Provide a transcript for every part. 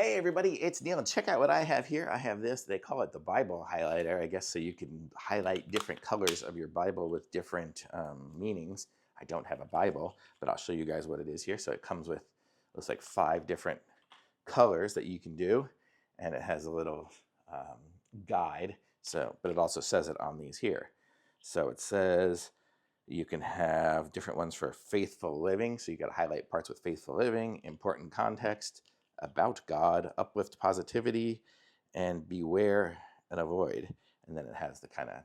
Hey everybody, it's Neil, and check out what I have here. I have this, they call it the Bible highlighter, I guess, so you can highlight different colors of your Bible with different meanings. I don't have a Bible, but I'll show you guys what it is here. So it comes with, looks like 5 different colors that you can do, and it has a little guide. So, but it also says it on these here. So it says you can have different ones for faithful living. So you got to highlight parts with faithful living, important context, about God, uplift positivity, and beware and avoid. And then it has the kind of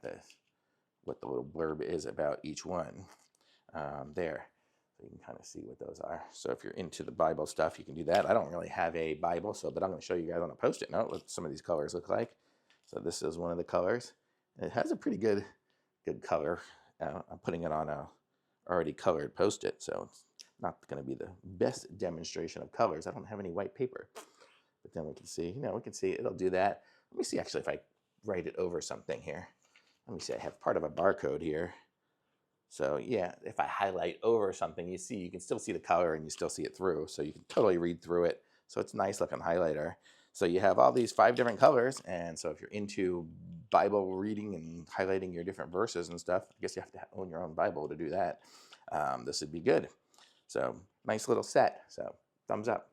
what the little blurb is about each one there. So you can kind of see what those are. So if you're into the Bible stuff, you can do that. I don't really have a Bible, but I'm going to show you guys on a Post-it note what some of these colors look like. So this is one of the colors. And it has a pretty good color. I'm putting it on a already colored Post-it, so it's not going to be the best demonstration of colors. I don't have any white paper, but then we can see, we can see it'll do that. Let me see actually if I write it over something here. Let me see, I have part of a barcode here. So yeah, if I highlight over something, you can still see the color and you still see it through. So you can totally read through it. So it's a nice looking highlighter. So you have all these 5 different colors. And so if you're into Bible reading and highlighting your different verses and stuff, I guess you have to own your own Bible to do that. This would be good. So nice little set. So thumbs up.